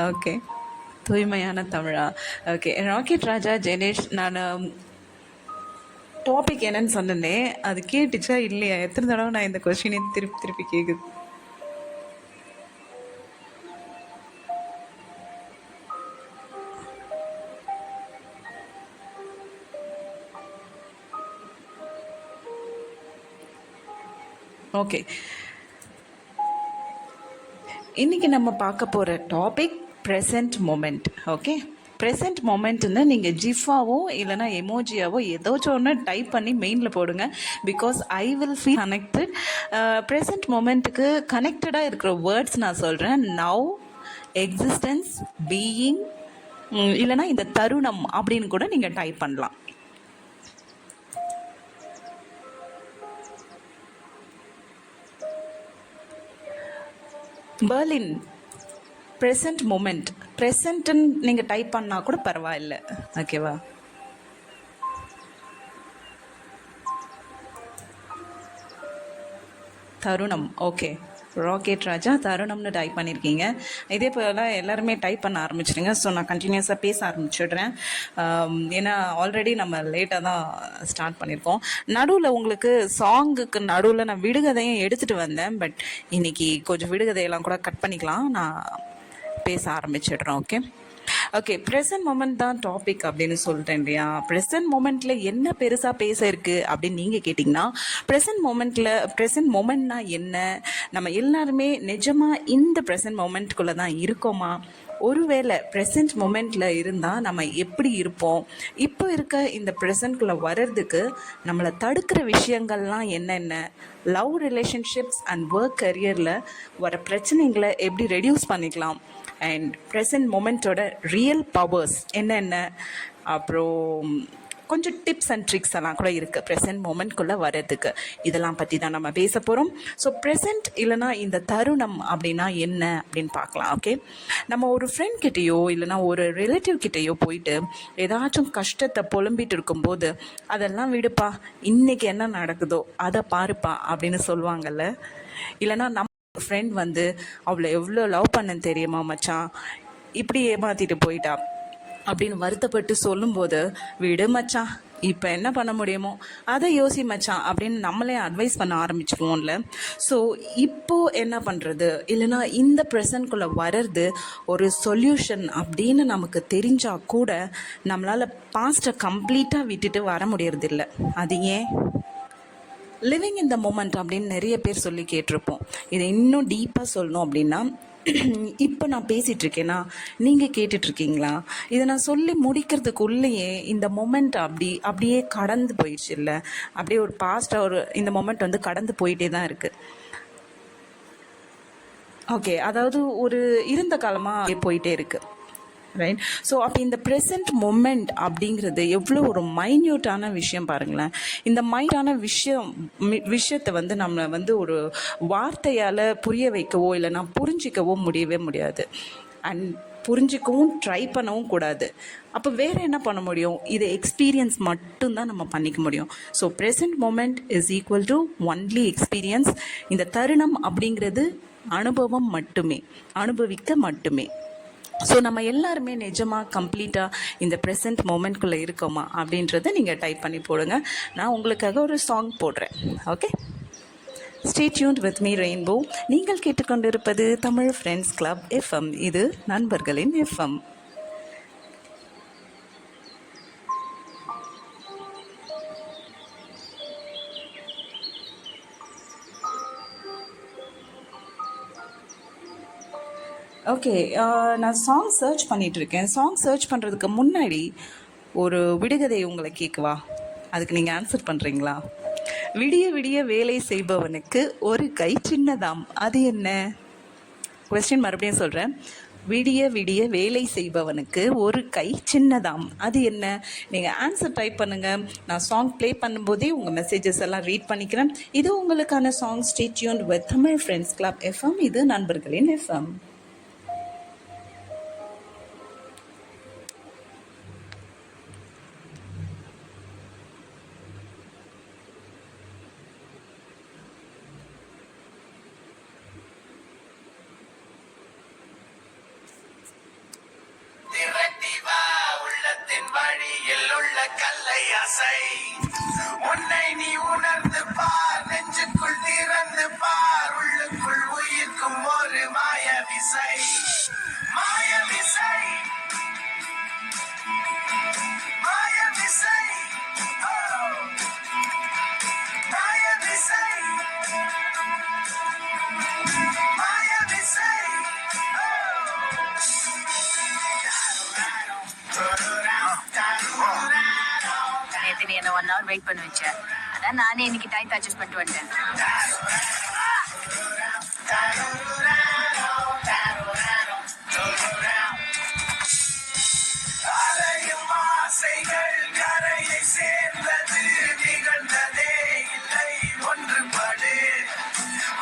Okay. தூய்மையான தமிழா? Okay. Rocket ராஜா ஜெனேஷ், நான் topic என்னன்னு சொன்னேனே, அது கேட்டுச்சா இல்லையா? எத்தனை தடவை நான் இந்த கொஸ்டினே திருப்பி திருப்பி கேட்குது. ஓகே. இன்னைக்கு நம்ம பார்க்க போகிற topic present moment. Okay. Present மொமெண்ட்னு நீங்கள் ஜிஃபாவோ இல்லைனா எமோஜியாவோ ஏதாச்சும் ஒன்று டைப் பண்ணி மெயினில் போடுங்க. Because I will feel connected. Present மொமெண்ட்டுக்கு கனெக்டடாக இருக்கிற வேர்ட்ஸ் நான் சொல்கிறேன். நவ், எக்ஸிஸ்டன்ஸ், பீயிங், இல்லைனா இந்த தருணம் அப்படின்னு கூட நீங்கள் டைப் பண்ணலாம். Berlin, present moment. ப்ரெசன்ட்னு நீங்கள் டைப் பண்ணால் கூட பரவாயில்ல. ஓகேவா? தருணம். ஓகே. ராக்கெட் ராஜா தருணம்னு டைப் பண்ணியிருக்கீங்க. இதே போல் எல்லாருமே டைப் பண்ண ஆரம்பிச்சிடுங்க. ஸோ நான் கண்டினியூஸாக பேச ஆரம்பிச்சிடுறேன். ஏன்னா ஆல்ரெடி நம்ம லேட்டாக தான் ஸ்டார்ட் பண்ணியிருக்கோம். நடுவில் உங்களுக்கு சாங்குக்கு நடுவில் நான் விடுகதையும் எடுத்துகிட்டு வந்தேன். பட் இன்னைக்கு கொஞ்சம் விடுகதையெல்லாம் கூட கட் பண்ணிக்கலாம். நான் பேச ஆரம்பிச்சிடுறேன். ஓகே. ஓகே. ப்ரெசன்ட் மொமெண்ட் தான் டாபிக் அப்படின்னு சொல்லிட்டேன் இல்லையா? ப்ரெசன்ட் மொமெண்ட்டில் என்ன பெருசாக பேச இருக்குது அப்படின்னு நீங்கள் கேட்டிங்கன்னா, ப்ரெசன்ட் மொமெண்ட்னா என்ன? நம்ம எல்லாருமே நிஜமாக இந்த ப்ரெசன்ட் மொமெண்ட்குள்ளே தான் இருக்கோமா? ஒருவேளை ப்ரெசன்ட் மொமெண்ட்டில் இருந்தால் நம்ம எப்படி இருப்போம்? இப்போ இருக்க இந்த ப்ரெசன்ட்குள்ளே வர்றதுக்கு நம்மளை தடுக்கிற விஷயங்கள்லாம் என்னென்ன? லவ், ரிலேஷன்ஷிப்ஸ் அண்ட் ஒர்க் கரியரில் வர பிரச்சனைகளை எப்படி ரெடியூஸ் பண்ணிக்கலாம்? அண்ட் ப்ரெசன்ட் மொமெண்ட்டோட ரியல் பவர்ஸ் என்னென்ன? அப்புறம் கொஞ்சம் டிப்ஸ் அண்ட் ட்ரிக்ஸ் எல்லாம் கூட இருக்குது ப்ரெசன்ட் மொமெண்ட்குள்ளே வர்றதுக்கு. இதெல்லாம் பற்றி தான் நம்ம பேச போகிறோம். ஸோ ப்ரெசன்ட் இல்லைனா இந்த தருணம் அப்படின்னா என்ன அப்படின்னு பார்க்கலாம். ஓகே. நம்ம ஒரு ஃப்ரெண்ட் கிட்டேயோ இல்லைனா ஒரு ரிலேட்டிவ் கிட்டேயோ போயிட்டு ஏதாச்சும் கஷ்டத்தை புலம்பிட்டு இருக்கும்போது, அதெல்லாம் விடுப்பா, இன்றைக்கி என்ன நடக்குதோ அதை பாருப்பா அப்படின்னு சொல்லுவாங்கல்ல. இல்லைனா நம்ம ஃப்ரெண்ட் வந்து அவளை எவ்வளோ லவ் பண்ணன்னு தெரியுமா மச்சான், இப்படி ஏமாற்றிட்டு போயிட்டா அப்படின்னு வருத்தப்பட்டு சொல்லும்போது, விடு மச்சான், இப்போ என்ன பண்ண முடியுமோ அதை யோசி மச்சான் அப்படின்னு நம்மளே அட்வைஸ் பண்ண ஆரம்பிச்சிடுவோம்ல. ஸோ இப்போது என்ன பண்ணுறது? இல்லைனா இந்த ப்ரெசன்ட்குள்ளே வர்றது ஒரு சொல்யூஷன் அப்படின்னு நமக்கு தெரிஞ்சால் கூட நம்மளால் பாஸ்ட்டை கம்ப்ளீட்டாக விட்டுட்டு வர முடியறதில்ல. அது ஏன்? லிவிங் இன் த மொமெண்ட் அப்படின்னு நிறைய பேர் சொல்லி கேட்டிருப்போம். இதை இன்னும் டீப்பாக சொல்லணும் அப்படின்னா, இப்போ நான் பேசிகிட்ருக்கேன்னா நீங்கள் கேட்டுட்ருக்கீங்களா? இதை நான் சொல்லி முடிக்கிறதுக்குள்ளேயே இந்த மொமெண்ட் அப்படியே கடந்து போயிடுச்சு. இல்லை, அப்படியே ஒரு பாஸ்ட்டாக இந்த மொமெண்ட் வந்து கடந்து போயிட்டே தான் இருக்குது. ஓகே. அதாவது ஒரு இருந்த காலமாக போயிட்டே இருக்குது. ரைட். ஸோ அப்போ இந்த ப்ரெசன்ட் மொமெண்ட் அப்படிங்கிறது எவ்வளோ ஒரு மைன்யூட்டான விஷயம் பாருங்களேன். இந்த மைன்யூட்டான விஷயத்தை வந்து நம்ம வந்து ஒரு வார்த்தையால் புரிய வைக்கவோ இல்லைனா புரிஞ்சிக்கவோ முடியவே முடியாது. அண்ட் புரிஞ்சிக்கவும் ட்ரை பண்ணவும் கூடாது. அப்போ வேறு என்ன பண்ண முடியும்? இதை எக்ஸ்பீரியன்ஸ் மட்டும்தான் நம்ம பண்ணிக்க முடியும். So present moment is equal to only experience. இந்த தருணம் அப்படிங்கிறது அனுபவம் மட்டுமே, அனுபவிக்க மட்டுமே. ஸோ நம்ம எல்லாருமே நிஜமாக கம்ப்ளீட்டாக இந்த ப்ரெசன்ட் மொமெண்ட்குள்ளே இருக்கோமா அப்படின்றத நீங்கள் டைப் பண்ணி போடுங்க. நான் உங்களுக்காக ஒரு சாங் போடுறேன். Okay. Stay tuned with me rainbow. நீங்கள் கேட்டுக்கொண்டிருப்பது தமிழ் ஃப்ரெண்ட்ஸ் கிளப் எஃப்எம். இது நண்பர்களின் எஃப்எம். ஓகே. நான் சாங் சர்ச் பண்ணிகிட்ருக்கேன். சாங் சர்ச் பண்ணுறதுக்கு முன்னாடி ஒரு விடுகதை உங்களை கேட்கவா? அதுக்கு நீங்கள் ஆன்சர் பண்ணுறீங்களா? விடிய விடிய வேலை செய்பவனுக்கு ஒரு கை சின்னதாம், அது என்ன? கொஸ்டின் மறுபடியும் சொல்கிறேன். விடிய விடிய வேலை செய்பவனுக்கு ஒரு கை சின்னதாம், அது என்ன? நீங்கள் ஆன்சர் டைப் பண்ணுங்கள். நான் சாங் ப்ளே பண்ணும்போதே உங்கள் மெசேஜஸ் எல்லாம் ரீட் பண்ணிக்கிறேன். இது உங்களுக்கான song. Stay tuned with Tamil friends club FM. இது நண்பர்களின் எஃப்எம். ஆசை. உன்னை நீ உணர்ந்து பார், நெஞ்சுக்குள் திறந்து பார், உள்ளுக்குள் உயிர்க்கும் ஒரு மாய விசை. மாய விசை, மாய விசை, மாய விசை, மாய விசை. நேத்து நீ என்ன 1 hour வெயிட் பண்ண வச்ச. அதான் நானே இன்னைக்கு டைம் அட்ஜஸ்ட் பண்ணிட்டு வந்துட்டேன். அலையும் ஆசைகள் கரையை சேர்ந்தது, நிகழ்ந்ததே இல்லை ஒன்றுபடு.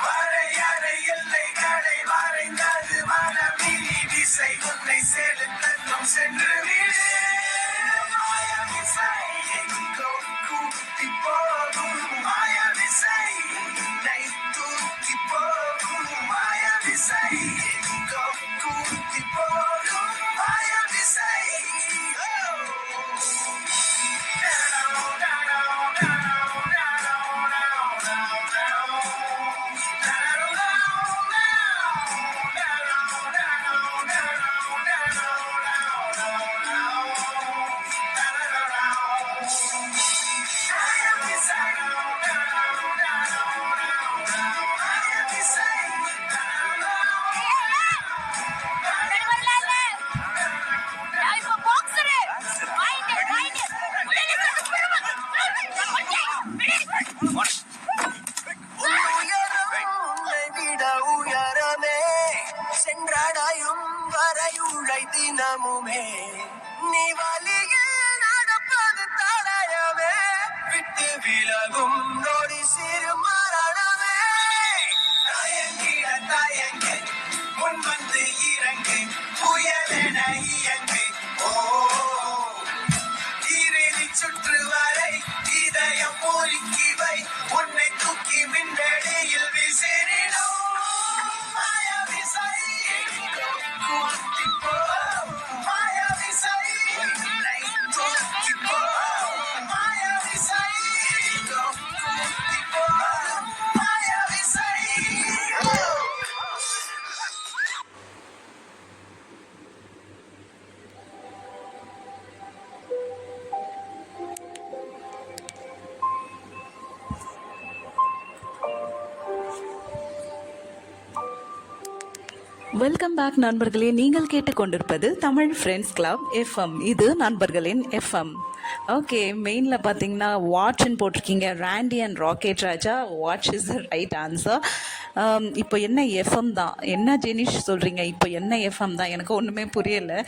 வரையறை எல்லைகளை வரைந்தது மனமினி திசை, உன்னை செலுத்தட்டும் சென்று விடு. மாய விசை எங்கோ கூட்டி போகும், மாய விசை உன்னை தூக்கி போகும், மாய விசை எங்கோ கூட்டி போகும், மாய விசை. சென்றடையும் வரை உழை தினமுமே, நீ வழியில் நடப்பது தலையவே, விட்டு விலகும் நொடி சிறு மரணமே. தயங்கிட தயங்க முன் வந்து இறங்கு, புயலென இயங்கு. ஓ இறுதி சுற்று வரை இதயம் பொறுக்கி வை, உன்னை தூக்கி விண்வெளியில் விசிறிடும். மாய விசை கூட்டி போ, மாய விசை உன்னை தூக்கி போ, மாய விசை கூட்டி போ, மாய விசை. வெல்கம் பேக் நண்பர்களே. நீங்கள் கேட்டுக்கொண்டிருப்பது தமிழ் ஃப்ரெண்ட்ஸ் கிளப் எஃப்எம். இது நண்பர்களின் எஃப்எம். ஓகே, மெயினில் பார்த்தீங்கன்னா வாட்ச்னு போட்டிருக்கீங்க. Randy and rocket Raja, watch is the right answer. இப்போ என்ன எஃப்எம் தான், என்ன ஜெனிஷ் சொல்கிறீங்க? இப்போ என்ன எஃப்எம் தான், எனக்கு ஒன்றுமே புரியலை.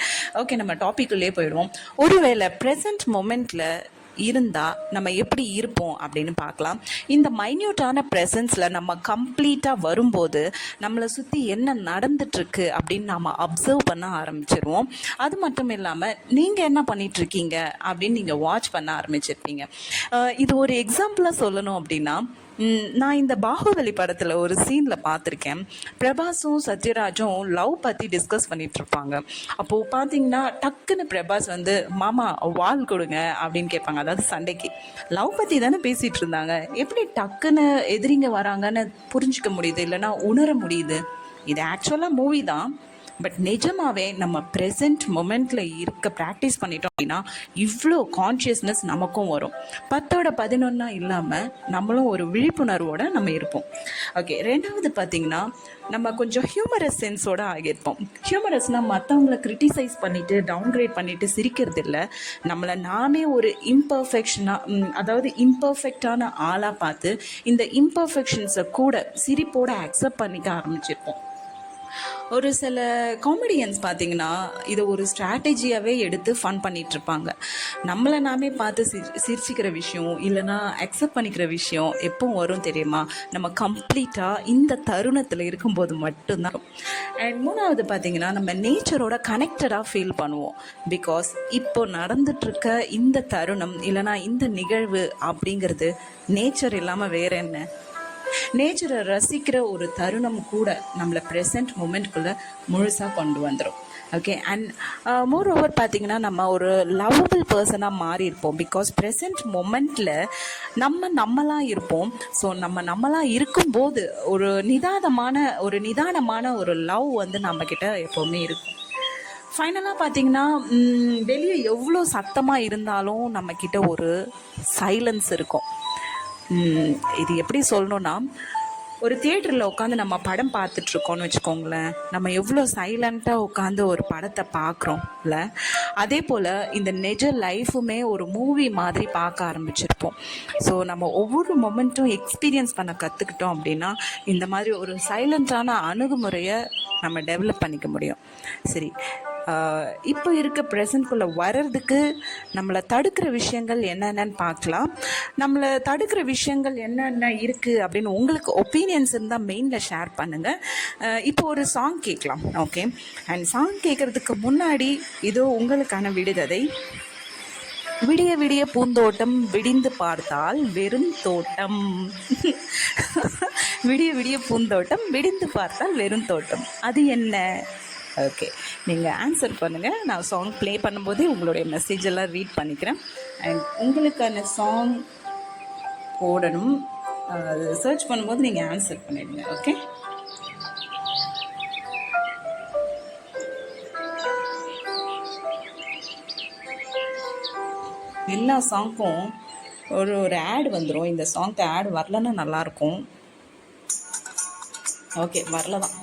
ஓகே, நம்ம டாபிக்குள்ளே போயிடுவோம். ஒருவேளை ப்ரெசன்ட் மொமெண்ட்டில் இருந்தால் நம்ம எப்படி இருப்போம் அப்படின்னு பார்க்கலாம். இந்த மைன்யூட்டான ப்ரெசன்ஸில் நம்ம கம்ப்ளீட்டாக வரும்போது நம்மளை சுற்றி என்ன நடந்துட்டுருக்கு அப்படின்னு நாம் அப்சர்வ் பண்ண ஆரம்பிச்சிருவோம். அது மட்டும் இல்லாமல் நீங்கள் என்ன பண்ணிகிட்ருக்கீங்க அப்படின்னு நீங்கள் வாட்ச் பண்ண ஆரம்பிச்சிருப்பீங்க. இது ஒரு எக்ஸாம்பிளாக சொல்லணும் அப்படின்னா, நான் இந்த பாகுபலி படத்தில் ஒரு சீனில் பார்த்துருக்கேன். பிரபாஸும் சத்யராஜும் லவ் பற்றி டிஸ்கஸ் பண்ணிகிட்டு இருப்பாங்க. அப்போது பார்த்தீங்கன்னா டக்குன்னு பிரபாஸ் வந்து மாமா வால் கொடுங்க அப்படின்னு கேட்பாங்க. அதாவது சண்டைக்கு லவ் பற்றி தானே பேசிகிட்டு இருந்தாங்க, எப்படி டக்குன்னு எதிரிங்க வராங்கன்னு புரிஞ்சிக்க முடியுது, இல்லைன்னா உணர முடியுது. இது ஆக்சுவலாக மூவி தான், பட் நிஜமாகவே நம்ம ப்ரெசென்ட் மொமெண்ட்டில் இருக்க ப்ராக்டிஸ் பண்ணிட்டோம் அப்படின்னா இவ்வளோ கான்ஷியஸ்னஸ் நமக்கும் வரும். 10-11 இல்லாமல் நம்மளும் ஒரு விழிப்புணர்வோடு நம்ம இருப்போம். ஓகே, ரெண்டாவது பார்த்திங்கன்னா நம்ம கொஞ்சம் ஹியூமரஸ் சென்ஸோடு ஆகியிருப்போம். ஹியூமரஸ்னால் மற்றவங்களை கிரிட்டிசைஸ் பண்ணிவிட்டு டவுன்கிரேட் பண்ணிவிட்டு சிரிக்கிறது இல்லை, நம்மளை நாமே ஒரு அதாவது இம்பர்ஃபெக்டான ஆளாக பார்த்து இந்த இம்பர்ஃபெக்ஷன்ஸை கூட சிரிப்போடு அக்செப்ட் பண்ணிக்க ஆரம்பிச்சிருப்போம். ஒரு சில காமெடியன்ஸ் பார்த்திங்கன்னா இதை ஒரு ஸ்ட்ராட்டஜியாகவே எடுத்து ஃபன் பண்ணிகிட்ருப்பாங்க. நம்மளை நாமே பார்த்து சிரிச்சிக்கிற விஷயம் இல்லைனா அக்செப்ட் பண்ணிக்கிற விஷயம் எப்போ வரும் தெரியுமா? நம்ம கம்ப்ளீட்டாக இந்த தருணத்தில் இருக்கும்போது மட்டும்தான். அண்ட் மூணாவது பார்த்திங்கன்னா நம்ம நேச்சரோட கனெக்டடாக ஃபீல் பண்ணுவோம். பிகாஸ் இப்போ நடந்துட்டுருக்க இந்த தருணம் இல்லைனா இந்த நிகழ்வு அப்படிங்கிறது நேச்சர் இல்லாமல் வேற என்ன? நேச்சரை ரசிக்கிற ஒரு தருணம் கூட நம்மளை ப்ரெசன்ட் மூமெண்ட்குள்ளே முழுசாக கொண்டு வந்துடும். ஓகே. அண்ட் மோர் ஓவர் பார்த்தீங்கன்னா நம்ம ஒரு லவ்வபிள் பர்சனாக மாறி இருப்போம். பிகாஸ் ப்ரெசன்ட் மொமெண்ட்டில் நம்மளாக இருப்போம். ஸோ நம்மளாக இருக்கும்போது நிதானமான ஒரு லவ் வந்து நம்மக்கிட்ட எப்போவுமே இருக்கும். ஃபைனலாக பார்த்தீங்கன்னா வெளியே எவ்வளோ சத்தமாக இருந்தாலும் நம்மக்கிட்ட ஒரு சைலன்ஸ் இருக்கும். இது எப்படி சொல்லணுன்னா, ஒரு தியேட்டரில் உட்காந்து நம்ம படம் பார்த்துட்ருக்கோன்னு வச்சுக்கோங்களேன், நம்ம எவ்வளோ சைலண்ட்டாக உட்காந்து ஒரு படத்தை பார்க்குறோம்ல, அதே போல் இந்த நிஜ லைஃபுமே ஒரு மூவி மாதிரி பார்க்க ஆரம்பிச்சிருப்போம். ஸோ நம்ம ஒவ்வொரு மொமெண்ட்டும் எக்ஸ்பீரியன்ஸ் பண்ண கற்றுக்கிட்டோம் அப்படின்னா இந்த மாதிரி ஒரு சைலண்ட்டான அணுகுமுறையை நம்ம டெவலப் பண்ணிக்க முடியும். சரி, இப்போ இருக்க ப்ரெசண்ட்குள்ளே வர்றதுக்கு நம்மளை தடுக்கிற விஷயங்கள் என்னென்னு பார்க்கலாம். நம்மளை தடுக்கிற விஷயங்கள் என்னென்ன இருக்குது அப்படின்னு உங்களுக்கு ஒப்பீனியன்ஸ் இருந்தால் மெயினில் ஷேர் பண்ணுங்கள். இப்போ ஒரு சாங் கேட்கலாம். ஓகே. அண்ட் சாங் கேட்குறதுக்கு முன்னாடி இதோ உங்களுக்கான விடுகதை. விடிய விடிய பூந்தோட்டம் விடிந்து பார்த்தால் வெறும் தோட்டம். விடிய விடிய பூந்தோட்டம் விடிந்து பார்த்தால் வெறும் தோட்டம், அது என்ன? ஓகே, நீங்கள் ஆன்சர் பண்ணுங்கள். நான் சாங் ப்ளே பண்ணும்போதே உங்களுடைய மெசேஜ் எல்லாம் ரீட் பண்ணிக்கிறேன். அண்ட் உங்களுக்கான சாங் போடணும், அது சர்ச் பண்ணும்போது நீங்கள் ஆன்சர் பண்ணிடுங்க. ஓகே. எல்லா சாங்க்கும் ஒரு ஆட் வந்துடும். இந்த சாங்க்கு ஆட் வரலன்னா நல்லாயிருக்கும். ஓகே, வரல தான்.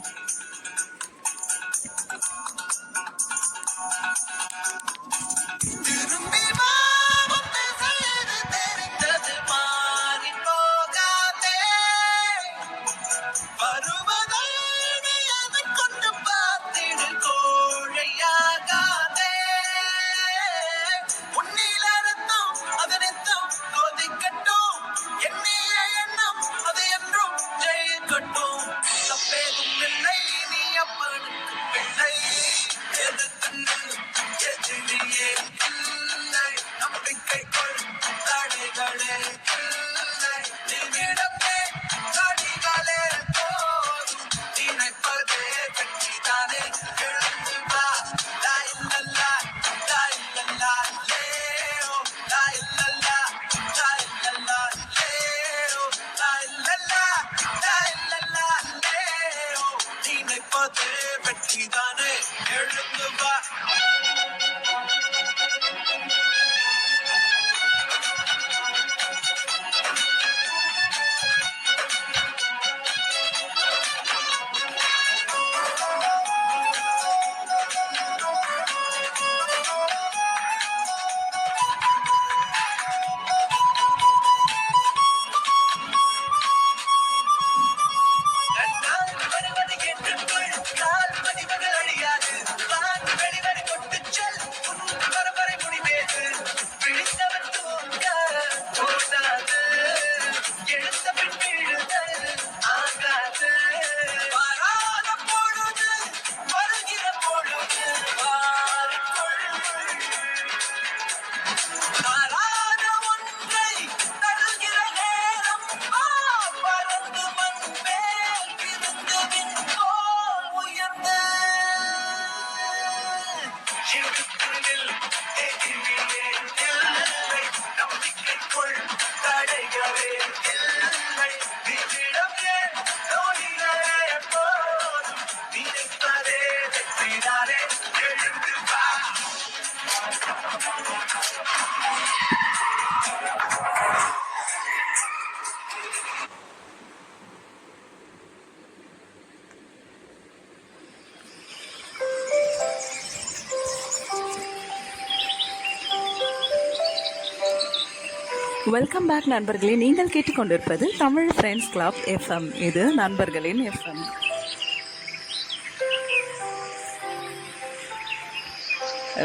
வெல்கம் பேக் நண்பர்களே. நீங்கள் கேட்டுக்கொண்டிருப்பது தமிழ் ஃப்ரெண்ட்ஸ் கிளப் எஃப்எம். இது நண்பர்களின் FM.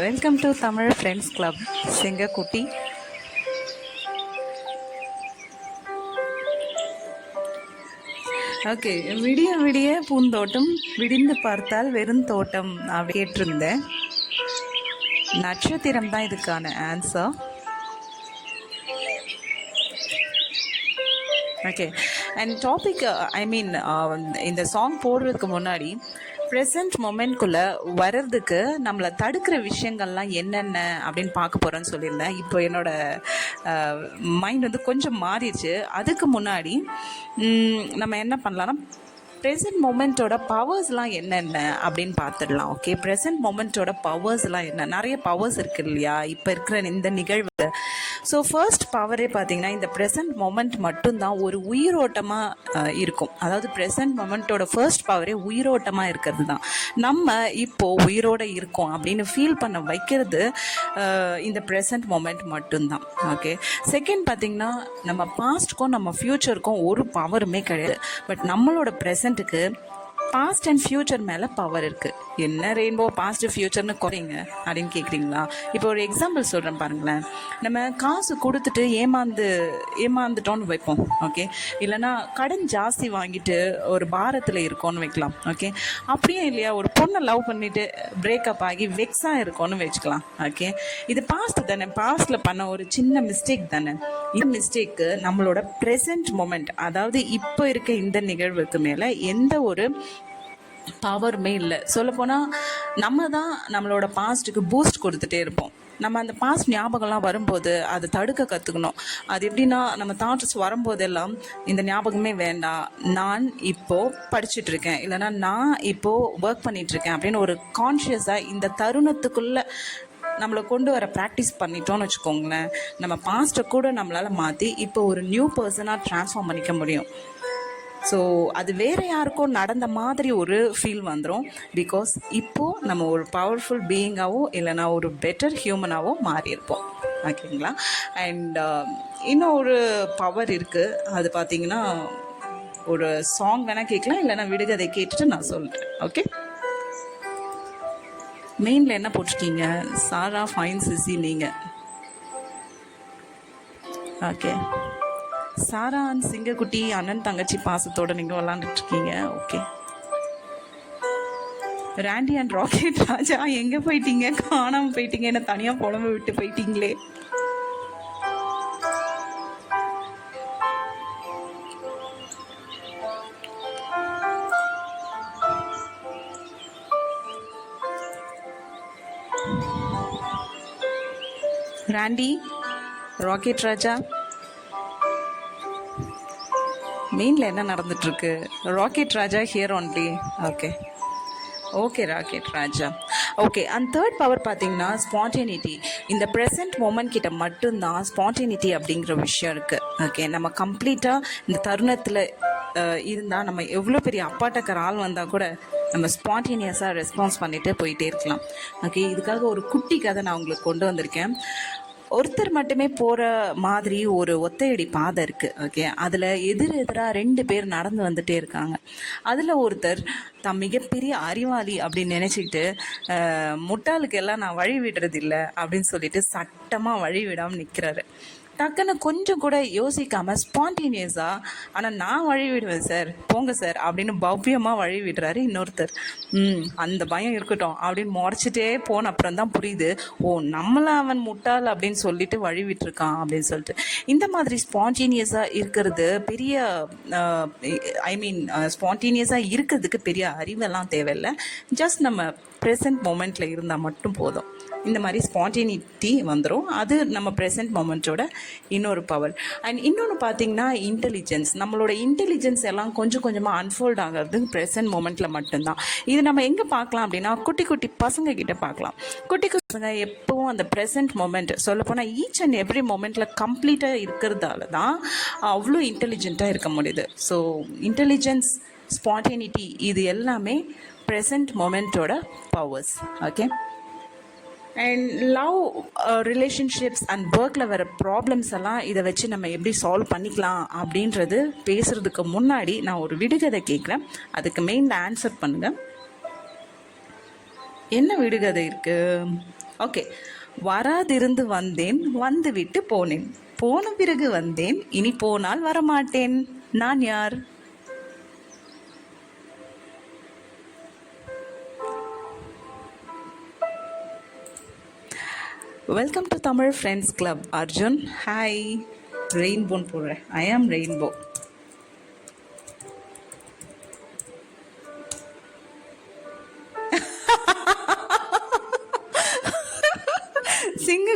Welcome to Tamil friends club. செங்கக்குட்டி. ஓகே, விடிய விடிய பூந்தோட்டம் விடிந்து பார்த்தால் வெறும் தோட்டம் அப்படி கேட்டிருந்தேன். நட்சத்திரம் தான் இதுக்கான ஆன்சர். ஓகே. அண்ட் டாபிக் இந்த சாங் போடுறதுக்கு முன்னாடி ப்ரெசன்ட் மொமெண்ட்குள்ளே வர்றதுக்கு நம்மளை தடுக்கிற விஷயங்கள்லாம் என்னென்ன அப்படின்னு பார்க்க போகிறேன்னு சொல்லியிருந்தேன். இப்போ என்னோட மைண்ட் வந்து கொஞ்சம் மாறிடுச்சு. அதுக்கு முன்னாடி நம்ம என்ன பண்ணலாம்னா ப்ரெசன்ட் மொமெண்ட்டோட பவர்ஸ்லாம் என்னென்ன அப்படின்னு பார்த்துடலாம். ஓகே, ப்ரெசன்ட் மொமெண்ட்டோட பவர்ஸ்லாம் என்ன, நிறைய பவர்ஸ் இருக்குது இல்லையா இப்போ இருக்கிற இந்த நிகழ்வு. ஸோ ஃபர்ஸ்ட் பவரே பார்த்தீங்கன்னா இந்த ப்ரெசன்ட் மொமெண்ட் மட்டும்தான் ஒரு உயிரோட்டமாக இருக்கும். அதாவது ப்ரெசன்ட் மொமெண்ட்டோட ஃபர்ஸ்ட் பவரே உயிரோட்டமாக இருக்கிறது தான். நம்ம இப்போது உயிரோடு இருக்கோம் அப்படின்னு ஃபீல் பண்ண வைக்கிறது இந்த ப்ரெசன்ட் மொமெண்ட் மட்டும்தான். ஓகே, செகண்ட் பார்த்தீங்கன்னா நம்ம பாஸ்ட்க்கும் நம்ம ஃப்யூச்சருக்கும் ஒரு பவருமே கிடையாது. பட் நம்மளோட ப்ரெசண்ட்டுக்கு பாஸ்ட் அண்ட் ஃப்யூச்சர் மேலே பவர் இருக்குது. என்ன ரெயின்போ பாஸ்ட் ஃப்யூச்சர்னு குறைங்க அப்படின்னு கேட்குறீங்களா? இப்போ ஒரு எக்ஸாம்பிள் சொல்கிறேன் பாருங்களேன். நம்ம காசு கொடுத்துட்டு ஏமாந்துட்டோன்னு வைப்போம். ஓகே, இல்லைனா கடன் ஜாஸ்தி வாங்கிட்டு ஒரு பாரத்தில் இருக்கோன்னு வைக்கலாம். ஓகே, அப்படியே இல்லையா ஒரு பொண்ணை லவ் பண்ணிவிட்டு பிரேக்கப் ஆகி வெக்ஸாக இருக்கோன்னு வச்சுக்கலாம். ஓகே, இது பாஸ்ட் தானே, பாஸ்டில் பண்ண ஒரு சின்ன மிஸ்டேக் தானே. இந்த மிஸ்டேக்கு நம்மளோட ப்ரெசன்ட் மொமெண்ட், அதாவது இப்போ இருக்க இந்த நிகழ்வுக்கு மேலே எந்த ஒரு பவருமே இல்லை. சொல்லப்போனால் நம்ம தான் நம்மளோட பாஸ்ட்டுக்கு பூஸ்ட் கொடுத்துட்டே இருப்போம். நம்ம அந்த பாஸ்ட் ஞாபகம்லாம் வரும்போது அதை தடுக்க கற்றுக்கணும். அது எப்படின்னா நம்ம தாட்ஸ் வரும்போதெல்லாம் இந்த ஞாபகமே வேண்டாம், நான் இப்போது படிச்சுட்டு இருக்கேன், இல்லைனா நான் இப்போது ஒர்க் பண்ணிகிட்ருக்கேன் அப்படின்னு ஒரு கான்ஷியஸாக இந்த தருணத்துக்குள்ளே நம்மளை கொண்டு வர ப்ராக்டிஸ் பண்ணிட்டோன்னு வச்சுக்கோங்களேன், நம்ம பாஸ்ட்டை கூட நம்மளால் மாற்றி இப்போ ஒரு நியூ பர்சனாக ட்ரான்ஸ்ஃபார்ம் பண்ணிக்க முடியும். ஸோ அது வேறு யாருக்கும் நடந்த மாதிரி ஒரு ஃபீல் வந்துடும். பிகாஸ் இப்போது நம்ம ஒரு பவர்ஃபுல் பீயிங்காகவோ இல்லைனா ஒரு பெட்டர் ஹியூமனாகவோ மாறியிருப்போம். ஓகேங்களா? அண்ட் இன்னும் ஒரு பவர் இருக்குது. அது பார்த்திங்கன்னா ஒரு சாங் வேணால் கேட்கலாம், இல்லைனா விடுகதை கேட்டுட்டு நான் சொல்கிறேன். ஓகே, மெயினில் என்ன போட்டிருக்கீங்க? சாரா ஃபைன் சிசி நீங்கள். ஓகே, சாரா அண்ட் சிங்கக்குட்டி அண்ணன் தங்கச்சி பாசத்தோடு நீங்கள் விளாண்டுட்ருக்கீங்க. ஓகே, ராண்டி அண்ட் ராக்கெட் ராஜா எங்கே போயிட்டீங்க? காணாமல் போயிட்டீங்க, என்ன தனியாக புலம்பு விட்டு போயிட்டீங்களே. ராண்டி, ராக்கெட் ராஜா, மெயினில் என்ன நடந்துட்டுருக்கு? Rocket Raja here only. Okay rocket Raja. Okay, and third power பார்த்தீங்கன்னா ஸ்பான்டேனிட்டி. இந்த ப்ரெசன்ட் மொமெண்ட் கிட்ட மட்டும்தான் ஸ்பான்டேனிட்டி அப்படிங்கிற விஷயம் இருக்குது. ஓகே, நம்ம கம்ப்ளீட்டாக இந்த தருணத்தில் இருந்தால் நம்ம எவ்வளோ பெரிய அப்பாட்டக்கிற ஆள் வந்தால் கூட நம்ம ஸ்பான்டேனியஸாக ரெஸ்பான்ஸ் பண்ணிகிட்டே போயிட்டே இருக்கலாம். ஓகே, இதுக்காக ஒரு குட்டி கதை நான் உங்களுக்கு கொண்டு வந்திருக்கேன். ஒருத்தர் மட்டுமே போகிற மாதிரி ஒரு ஒத்தையடி பாதை இருக்குது. ஓகே, அதில் எதிராக 2 பேர் நடந்து வந்துட்டே இருக்காங்க. அதில் ஒருத்தர் தான் மிகப்பெரிய அறிவாளி அப்படின்னு நினச்சிக்கிட்டு முட்டாளுக்கு எல்லாம் நான் வழி விடுறது இல்லை அப்படின்னு சொல்லிட்டு சட்டமாக வழி விடாமல் நிற்கிறாரு. டக்குன்னு கொஞ்சம் கூட யோசிக்காமல் ஸ்பான்டேனியஸாக ஆனால் நான் வழி விடுவேன் சார், போங்க சார் அப்படின்னு பவ்யமாக வழி விடுறாரு இன்னொருத்தர். அந்த பயம் இருக்கட்டும் அப்படின்னு முறைச்சிட்டே போன அப்புறம் தான் புரியுது, ஓ நம்மள அவன் முட்டாள் அப்படின்னு சொல்லிட்டு வழி விட்டுருக்கான் அப்படின்னு சொல்லிட்டு. இந்த மாதிரி ஸ்பான்டேனியஸாக இருக்கிறது பெரிய ஸ்பான்டேனியஸாக இருக்கிறதுக்கு பெரிய அறிவெல்லாம் தேவையில்லை. ஜஸ்ட் நம்ம ப்ரெசன்ட் மொமெண்ட்டில் இருந்தால் மட்டும் போதும். இந்த மாதிரி ஸ்பான்டேனிட்டி வந்துடும். அது நம்ம ப்ரெசன்ட் மொமெண்ட்டோட இன்னொரு பவர். அண்ட் இன்னொன்று பார்த்திங்கன்னா இன்டெலிஜென்ஸ். நம்மளோட இன்டெலிஜென்ஸ் எல்லாம் கொஞ்சம் கொஞ்சமாக அன்ஃபோல்ட் ஆகிறது ப்ரெசன்ட் மொமெண்ட்டில் மட்டும்தான். இது நம்ம எங்கே பார்க்கலாம் அப்படின்னா குட்டி குட்டி பசங்க கிட்ட பார்க்கலாம். குட்டி பசங்க எப்பவும் அந்த ப்ரெசன்ட் மொமெண்ட் சொல்லப்போனால் ஈச் அண்ட் எவ்ரி மொமெண்ட்டில் கம்ப்ளீட்டாக இருக்கிறதால தான் அவ்வளோ இன்டெலிஜென்ட்டாக இருக்க முடியுது. ஸோ இன்டெலிஜென்ஸ், ஸ்பான்டேனிட்டி இது எல்லாமே ப்ரெசன்ட் மொமெண்ட்டோட powers. Okay, and love, relationships and ஒர்க்கில் வர ப்ராப்ளம்ஸ் எல்லாம் இதை வச்சு நம்ம எப்படி சால்வ் பண்ணிக்கலாம் அப்படின்றது பேசுகிறதுக்கு முன்னாடி நான் ஒரு விடுகதை கேட்குறேன். அதுக்கு மெயினில் ஆன்சர் பண்ணுங்கள். என்ன விடுகதை இருக்குது? ஓகே, வராதிருந்து வந்தேன், வந்து விட்டு போனேன், போன பிறகு வந்தேன், இனி போனால் வரமாட்டேன், நான் யார்? Welcome to Tamil friends club. Arjun, hi. ரெயின்போன்னு போடுறேன். ஐ ஆம் ரெயின்போ.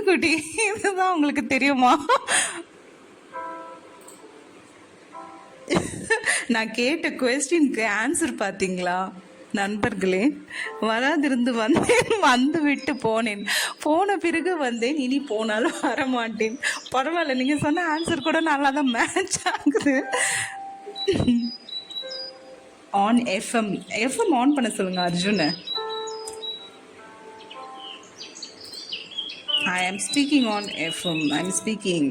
சிங்கக்குட்டி இதுதான் உங்களுக்கு தெரியுமா? நான் கேட்ட கொஸ்டினுக்கு ஆன்சர் பார்த்தீங்களா நண்பர்களே? வராதிருந்து வந்தேன், வந்து விட்டு போனேன், போன பிறகு வந்தேன், இனி போனாலும் வரமாட்டேன். பரவாயில்ல, நீங்கள் சொன்ன ஆன்சர் கூட நல்லா தான் மேட்ச் ஆகுது. ஆன் எஃப்எம் எஃப்எம் ஆன் பண்ண சொல்லுங்க அர்ஜுனை. I am speaking on FM. I'm speaking.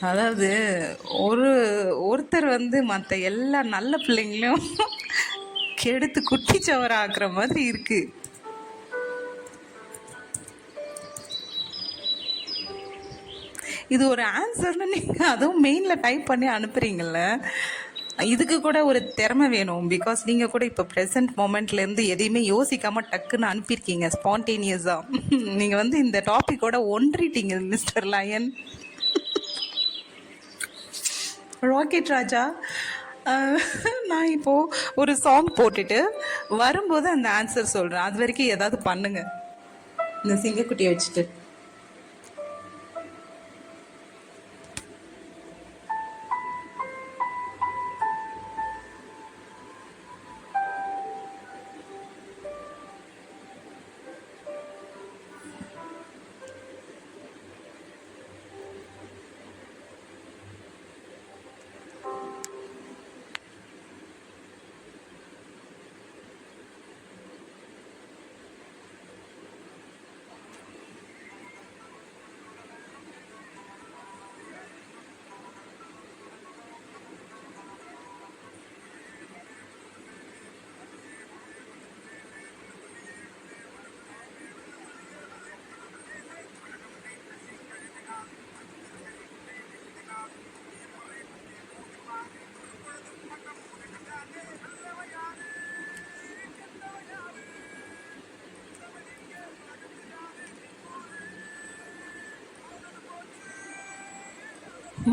அதாவது ஒருத்தர் வந்து மற்ற எல்லா நல்ல பிள்ளைங்களையும் கெடுத்து குட்டிச்சவர ஆக்குற மாதிரி இருக்கு. இது ஒரு ஆன்சர்னு நீங்கள் அதுவும் மெயினில் டைப் பண்ணி அனுப்புறீங்கல்ல, இதுக்கு கூட ஒரு திறமை வேணும். பிகாஸ் நீங்கள் கூட இப்போ ப்ரெசன்ட் மொமெண்ட்லேருந்து எதையுமே யோசிக்காமல் டக்குன்னு அனுப்பியிருக்கீங்க ஸ்பான்டேனியஸாக. நீங்கள் வந்து இந்த டாப்பிக்கோட ஒன்றிட்டீங்க மிஸ்டர் லயன். ராக்கெட் ராஜா, நான் இப்போது ஒரு சாங் போட்டுட்டு வரும்போது அந்த ஆன்சர் சொல்கிறேன். அது வரைக்கும் ஏதாவது பண்ணுங்க இந்த சிங்கக்குட்டியை வச்சுட்டு.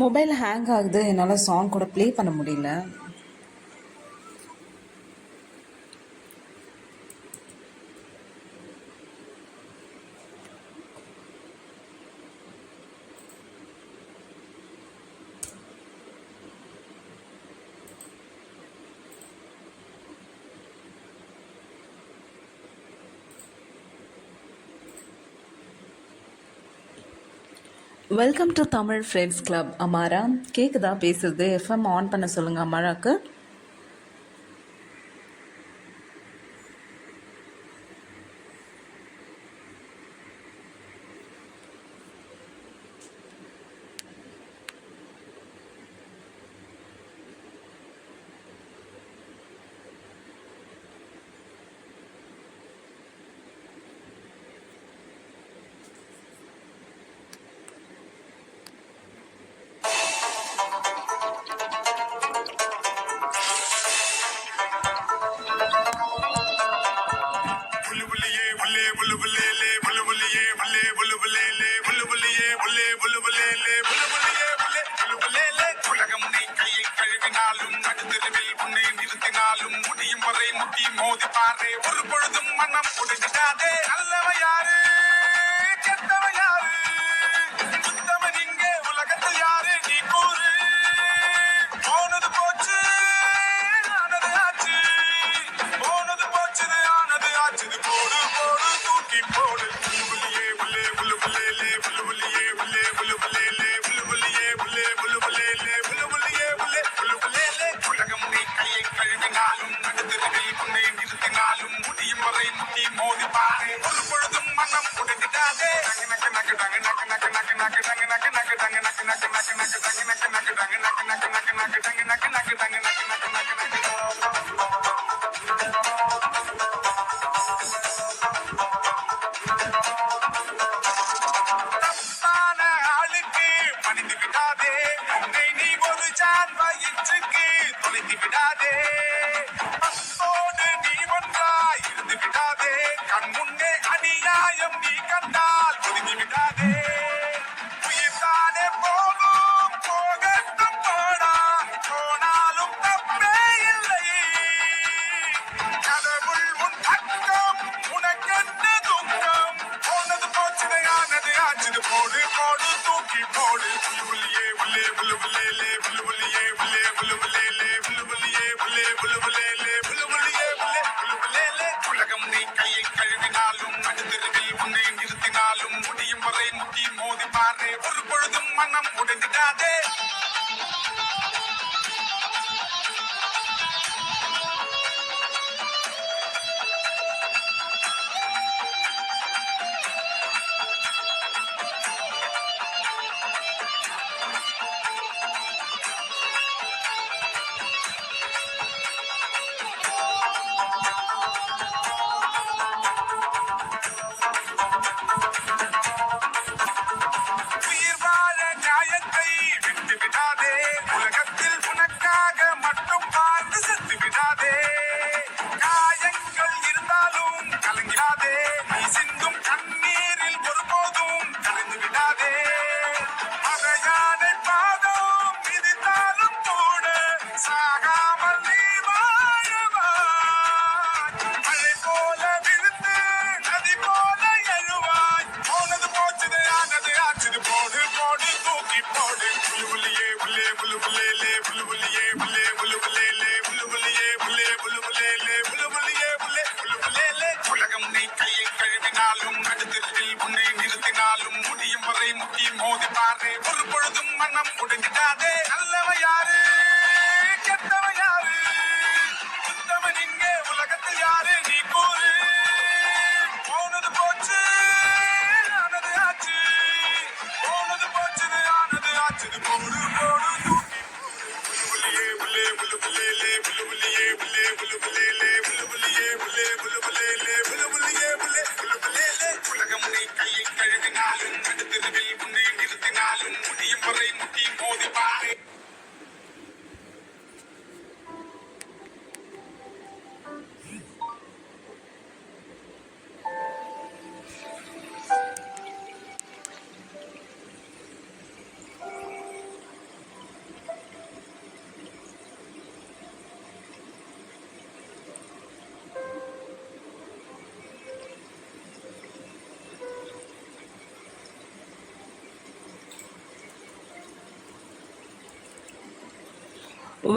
மொபைல் ஹேங் ஆகுது, என்னால் சாங் கூட ப்ளே பண்ண முடியல. Welcome to Tamil friends club. Amara கேக்குதா பேசுறது? எஃப்எம் ஆன் பண்ண சொல்லுங்க அமாராக்கு. மோதி பாரு, ஒரு பொழுதும் மனம் உடைஞ்சிடாதே. நல்லவ யாரு, கெட்டவ யாரு, உத்தமன் இங்கே உலகத்தில் யாரு நீ கூறு. போனது போச்சு ஆனது ஆச்சு, போனது போச்சுது ஆனது ஆச்சுது. போடு போடு தூக்கி போடு. உள்ளே உள்ளே உள்ளே உள்ளே உள்ளே உள்ளே உள்ளே உள்ளே உள்ளே உள்ளே உள்ளே உலகம் நீ கையை கழுவினாலும் நடுத்தருவில் உன்னை நிறுத்தினாலும் முடியும் வரை முட்டி உலகம் உன்னை கையை கழுவினாலும் நடுத்தெருவில் உன்னை நிறுத்தினாலும் முடியும் வரை முட்டி மோதி பாரு.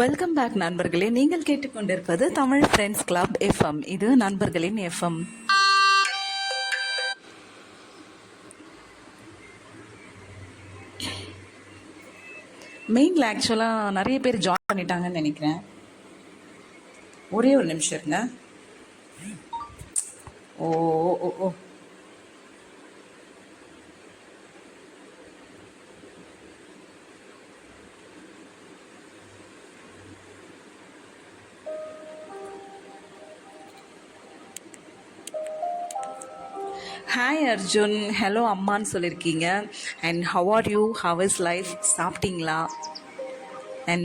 வெல்கம் பேக் நண்பர்களே. நீங்கள் கேட்டுக்கொண்டிருப்பது தமிழ் ஃப்ரெண்ட்ஸ் கிளப் எஃப்எம். இது நண்பர்களின் எஃப்எம். மெயினில் ஆக்சுவலாக நிறைய பேர் ஜாயின் பண்ணிட்டாங்கன்னு நினைக்கிறேன். ஒரே ஒரு நிமிஷம் இருங்க. ஓ ஓ ஓ ஹாய் அர்ஜுன், ஹலோ அம்மான்னு சொல்லியிருக்கீங்க. And how are you, how is life, சாப்பிட்டீங்களா? அண்ட்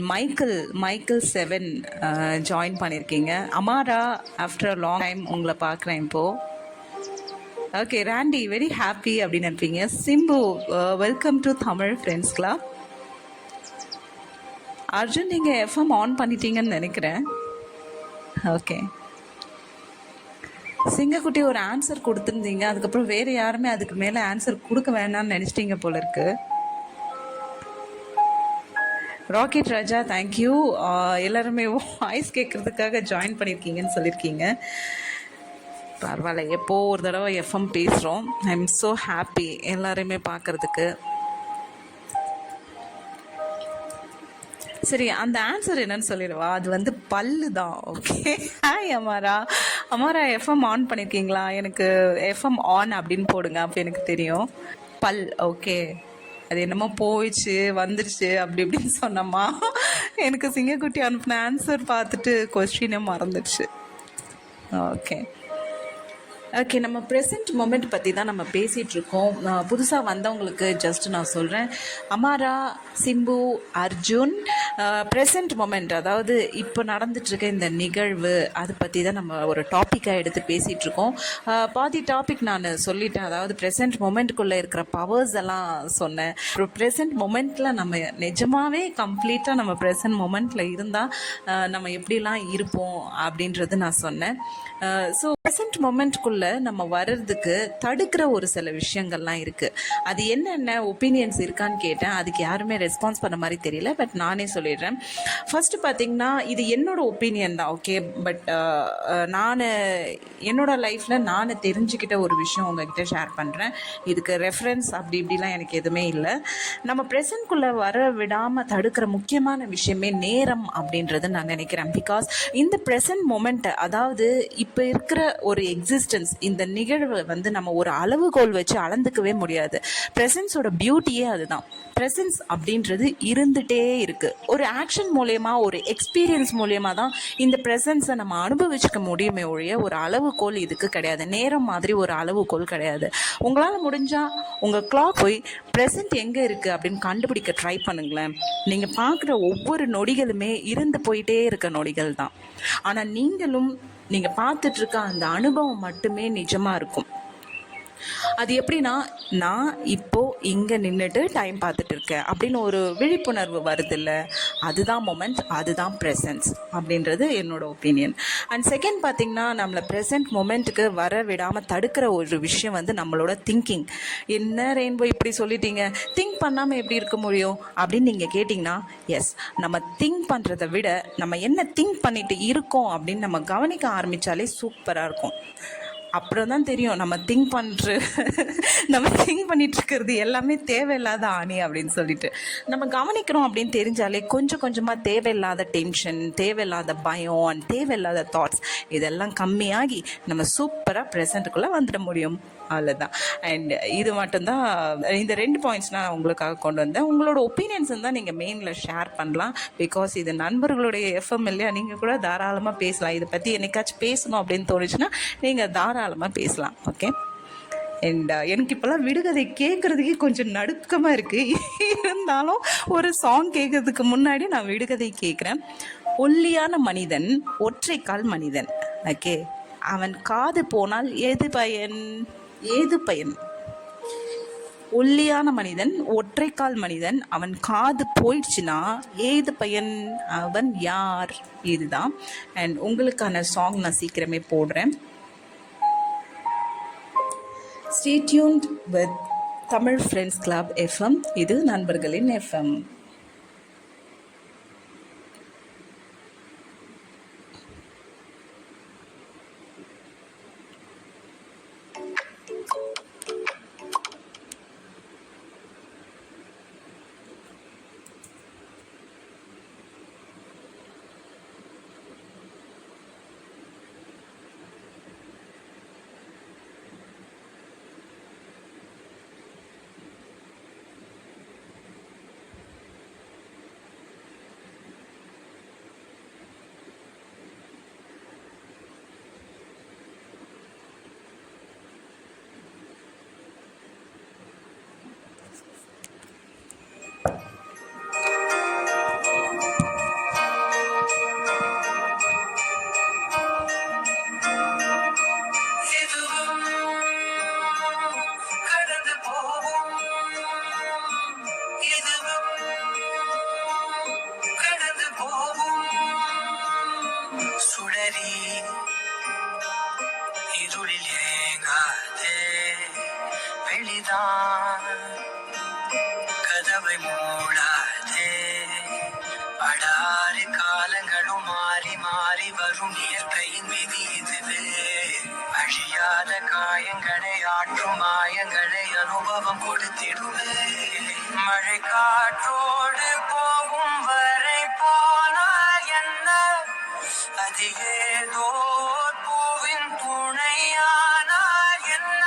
மைக்கேல் 7 ஜாயின் பண்ணியிருக்கீங்க. Amara, after a long time உங்களை பார்க்குறேன் இப்போது. ஓகே, ராண்டி வெரி ஹாப்பி அப்படின்னு நினைப்பீங்க. Simbu, welcome to Tamil friends club. Arjun, நீங்கள் எஃப்எம் ஆன் பண்ணிட்டீங்கன்னு நினைக்கிறேன். ஓகே, சிங்கக்குட்டி ஒரு ஆன்சர் கொடுத்துருந்தீங்க, அதுக்கப்புறம் வேறு யாருமே அதுக்கு மேலே ஆன்சர் கொடுக்க வேண்டாம்னு நினச்சிட்டிங்க போல இருக்கு. ராக்கெட் ராஜா, தேங்க்யூ. எல்லாருமே வாய்ஸ் கேட்குறதுக்காக ஜாயின் பண்ணியிருக்கீங்கன்னு சொல்லியிருக்கீங்க. பரவாயில்ல, எப்போ ஒரு தடவை எஃப்எம் பேசுகிறோம். ஐ எம் ஸோ ஹாப்பி எல்லாருமே பார்க்குறதுக்கு. சரி, அந்த ஆன்சர் என்னன்னு சொல்லிடுவா. அது வந்து பல்லு தான். Okay, hi Amara FM on பண்ணியிருக்கீங்களா? எனக்கு எஃப்எம் ஆன் அப்படின்னு போடுங்க, அப்போ எனக்கு தெரியும். பல், ஓகே. அது என்னமோ போயிடுச்சு வந்துடுச்சு அப்படி இப்படின்னு சொன்னம்மா. எனக்கு சிங்கக்குட்டி அனுப்பின ஆன்சர் பார்த்துட்டு கொஸ்டினே மறந்துடுச்சு. ஓகே ஓகே, நம்ம ப்ரெசென்ட் மொமெண்ட் பற்றி தான் நம்ம பேசிகிட்ருக்கோம். புதுசாக வந்தவங்களுக்கு ஜஸ்ட் நான் சொல்கிறேன். Amara, Simbu, Arjun, present moment, அதாவது இப்போ நடந்துகிட்ருக்க இந்த நிகழ்வு, அதை பற்றி தான் நம்ம ஒரு டாப்பிக்காக எடுத்து பேசிகிட்ருக்கோம். பாதி டாபிக் நான் சொல்லிட்டேன். அதாவது ப்ரெசென்ட் மொமெண்ட்டுக்குள்ளே இருக்கிற பவர்ஸ் எல்லாம் சொன்னேன். ப்ரெசென்ட் மொமெண்ட்டில் நம்ம நிஜமாகவே கம்ப்ளீட்டாக நம்ம ப்ரெசென்ட் மொமெண்ட்டில் இருந்தால் நம்ம எப்படிலாம் இருப்போம் அப்படின்றது நான் சொன்னேன். ஸோ ப்ரெசென்ட் மொமெண்ட்குள்ளே நம்ம வர்றதுக்கு தடுக்கிற ஒரு சில விஷயங்கள்லாம் இருக்குது. அது என்னென்ன ஒப்பீனியன்ஸ் இருக்கான்னு கேட்டேன். அதுக்கு யாருமே ரெஸ்பான்ஸ் பண்ண மாதிரி தெரியல. பட் நானே சொல்லிடுறேன். ஃபஸ்ட்டு பார்த்திங்கன்னா, இது என்னோட ஒப்பீனியன் தான். ஓகே, பட் நான் என்னோட லைஃப்பில் நான் தெரிஞ்சுக்கிட்ட ஒரு விஷயம் உங்ககிட்ட ஷேர் பண்ணுறேன். இதுக்கு ரெஃபரன்ஸ் அப்படி இப்படிலாம் எனக்கு எதுவுமே இல்லை. நம்ம ப்ரெசென்ட்குள்ளே வர விடாமல் தடுக்கிற முக்கியமான விஷயமே நேரம் அப்படின்றது நான் நினைக்கிறேன். பிகாஸ் இந்த ப்ரெசென்ட் மொமெண்ட்டை, அதாவது இப்போ இருக்கிற ஒரு எக்ஸிஸ்டன்ஸ், இந்த நிகழ்வை வந்து நம்ம ஒரு அளவுகோல் வச்சு அளந்துக்கவே முடியாது. ப்ரெசன்ஸோட பியூட்டியே அதுதான். ப்ரெசன்ஸ் அப்படின்றது இருந்துகிட்டே இருக்குது. ஒரு ஆக்ஷன் மூலயமா, ஒரு எக்ஸ்பீரியன்ஸ் மூலயமா தான் இந்த ப்ரெசன்ஸை நம்ம அனுபவிச்சுக்க முடியுமே ஒழிய ஒரு அளவுகோல் இதுக்கு கிடையாது. நேரம் மாதிரி ஒரு அளவுகோல் கிடையாது. உங்களால் முடிஞ்சால் உங்கள் கிளாக் போய் ப்ரெசன்ட் எங்கே இருக்குது அப்படின்னு கண்டுபிடிக்க ட்ரை பண்ணுங்களேன். நீங்கள் பார்க்குற ஒவ்வொரு நொடிகளுமே இருந்து போயிட்டே இருக்க நொடிகள் தான். ஆனால் நீங்கள் பார்த்துட்ருக்க அந்த அனுபவம் மட்டுமே நிஜமாக இருக்கும். அது எப்படின்னா, நான் இப்போது இங்கே நின்றுட்டு டைம் பார்த்துட்டு இருக்கேன் அப்படின்னு ஒரு விழிப்புணர்வு வருது இல்லை, அதுதான் மொமெண்ட், அதுதான் ப்ரெசன்ஸ் அப்படின்றது என்னோட ஒப்பீனியன். அண்ட் செகண்ட் பார்த்திங்கன்னா, நம்மளை ப்ரெசன்ட் மொமெண்ட்டுக்கு வர விடாமல் தடுக்கிற ஒரு விஷயம் வந்து நம்மளோட திங்கிங். என்ன ரெயின்போ இப்படி சொல்லிட்டீங்க, திங்க் பண்ணாமல் எப்படி இருக்க முடியும் அப்படின்னு நீங்கள் கேட்டிங்கன்னா, எஸ், நம்ம திங்க் பண்ணுறதை விட நம்ம என்ன திங்க் பண்ணிட்டு இருக்கோம் அப்படின்னு நம்ம கவனிக்க ஆரம்பித்தாலே சூப்பராக இருக்கும். அப்புறம் தான் தெரியும் நம்ம திங்க் பண்ணிட்டு இருக்கிறது எல்லாமே தேவையில்லாத ஆணி அப்படின்னு சொல்லிட்டு. நம்ம கவனிக்கிறோம் அப்படின்னு தெரிஞ்சாலே கொஞ்சம் கொஞ்சமாக தேவையில்லாத டென்ஷன், தேவையில்லாத பயம் அண்ட் தேவையில்லாத தாட்ஸ் இதெல்லாம் கம்மியாகி நம்ம சூப்பராக ப்ரெசண்ட்டுக்குள்ளே வந்துட முடியும். அவ்வளோதான். அண்ட் இது மட்டும்தான், இந்த 2 பாயிண்ட்ஸ் நான் உங்களுக்காக கொண்டு வந்தேன். உங்களோட ஒப்பீனியன்ஸ் தான் நீங்கள் மெயினில் ஷேர் பண்ணலாம். பிகாஸ் இது நண்பர்களுடைய எஃப்எம் இல்லையா, நீங்கள் கூட தாராளமாக பேசலாம். இதை பற்றி என்னைக்காச்சும் பேசணும் அப்படின்னு தோணுச்சுன்னா நீங்கள் தாராளமாக பேசலாம். ஓகே. அண்ட் எனக்கு இப்போல்லாம் விடுகதை கேட்குறதுக்கே கொஞ்சம் நடுக்கமாக இருக்குது. இருந்தாலும் ஒரு சாங் கேட்கறதுக்கு முன்னாடி நான் விடுகதை கேட்குறேன். ஒல்லியான மனிதன், ஒற்றைக்கால் மனிதன். ஓகே. அவன் காது போனால் ஏது பயன்? ஒல்லியான மனிதன், ஒற்றைக்கால் மனிதன், அவன் காது போயிடுச்சுன்னா ஏது பையன்? அவன் யார்? இதுதான். அண்ட் உங்களுக்கான சாங் நான் சீக்கிரமே போடுறேன். Stay tuned with Tamil friends club FM. இது நண்பர்களின் எஃப்எம். இருளில் ஏங்காதே, வெளிதான் கதவை மூடாதே. படாறு காலங்களும் மாறி மாறி வரும் இயற்கையின் விதி இதுவே. அழியாத காயங்களை ஆற்றும் மாயங்களை அனுபவம் கொடுத்திடுவே. மழை காற்றோடு போகும் வரை போனால் என்ன, அது ஏதோ பூவின் துணையானால் என்ன.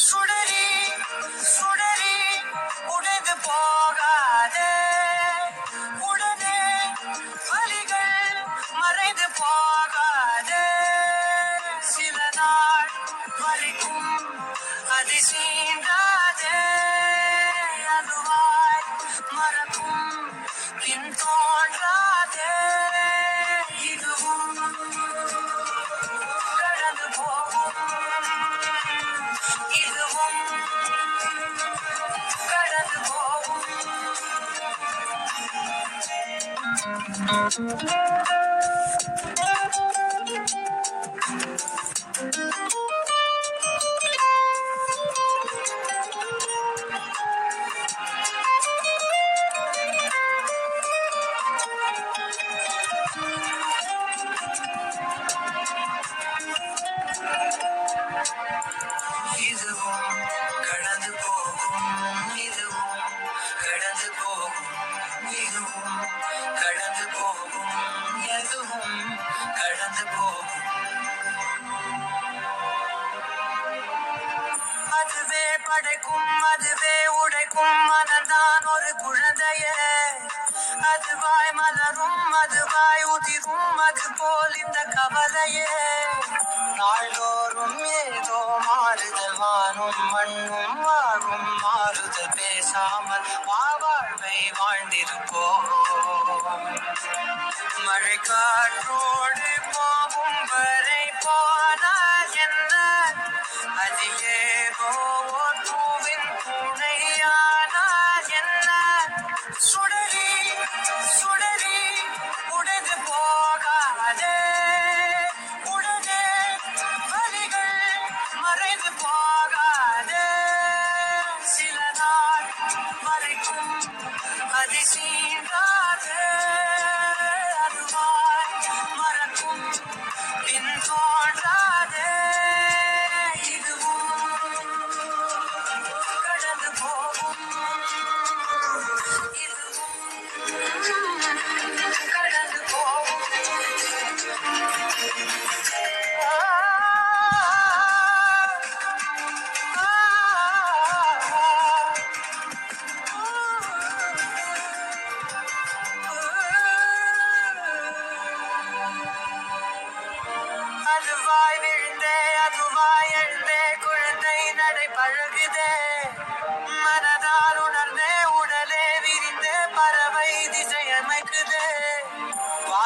சுடரி சுடரி உடைந்து போகாதே, உடனே வலிகள் மறைந்து போகாதே. சில நாள் வரைக்கும் அது சீண்டாதே, அதுவாய் மறக்கும் பின் தோன்றாதே. இதுவும் கடந்து போகும், இதுவும் கடந்து போகும். இதுவும் கடந்து போகும், இதுவும் கடந்து போகும், இதுவும் கடந்து போகும், எதுவும் கடந்து போகும். அதுவே படைக்கும், அதுவே உடைக்கும், மனம்தான் ஒரு குழந்தையே. அதுவாய் மலரும், அதுவாய் உதிரும், அது போல் இந்த கவலையே. நாள்தோறும் ஏதோ மாறுதல், வானும் மண்ணும் வாழும் மாறுதல். பேசாமல் வாழ்வை வாழ்ந்திருப்போம். மழை காற்றோடு போகும் வரை போனால் என்ன, அது ஏதோ பூவின் துணையானால் என்ன. சுடரி சுடரி உடைந்து போகாதே, உடனே வலிகள் மறைந்து போகாதே. சில நாள் வரைக்கும் அது சீண்டாதே, அதுவாய் மறக்கும் பின் தோன்றாதே.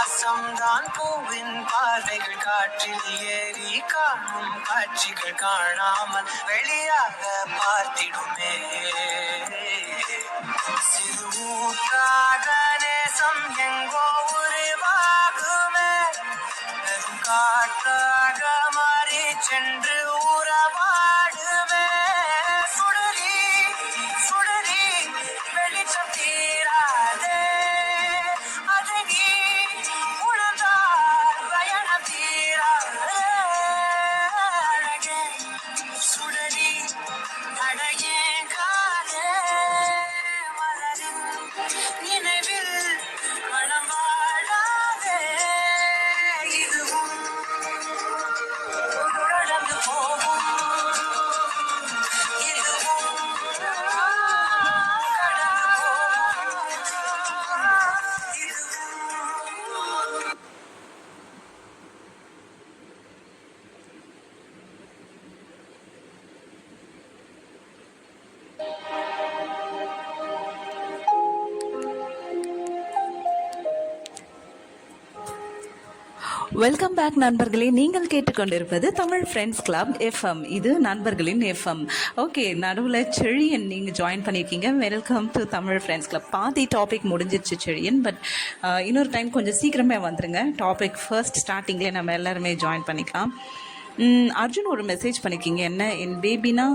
வாசம்தான் பூவின் பார்வைகள் காற்றில் ஏறி காணும் காட்சிகள் காணாமல் வெளியாக பார்த்திடுமே சிறு ஊற்றாக நேசம் எங்கோ உருவாகுமே வெறும் காற்றாக மாறி சென்று உறவாடுமே சுடரி சுடரி வெளிச்சம் தீராதே அதை நீ உணர்ந்தால் பயணம் தீராதே அழகே சுடரி அழகே காதே மலரின் நினைவில் மனம் வாழாதே இதுவும் கடந்து போகும் இதுவும் கடந்து போகும் இதுவும் வெல்கம் பேக் நண்பர்களே. நீங்கள் கேட்டுக்கொண்டிருப்பது தமிழ் ஃப்ரெண்ட்ஸ் கிளப் எஃப்எம். இது நண்பர்களின் எஃப்எம். ஓகே, நடுவில் செழியன் நீங்கள் ஜாயின் பண்ணியிருக்கீங்க. Welcome to Tamil friends club. பாதி டாபிக் முடிஞ்சிருச்சு செழியன், பட் இன்னொரு டைம் கொஞ்சம் சீக்கிரமே வந்துருங்க. டாபிக் ஃபர்ஸ்ட் ஸ்டார்டிங்லேயே நம்ம எல்லாருமே ஜாயின் பண்ணிக்கலாம். அர்ஜுன் ஒரு மெசேஜ் பண்ணியிருக்கீங்க. என்ன, என் பேபினா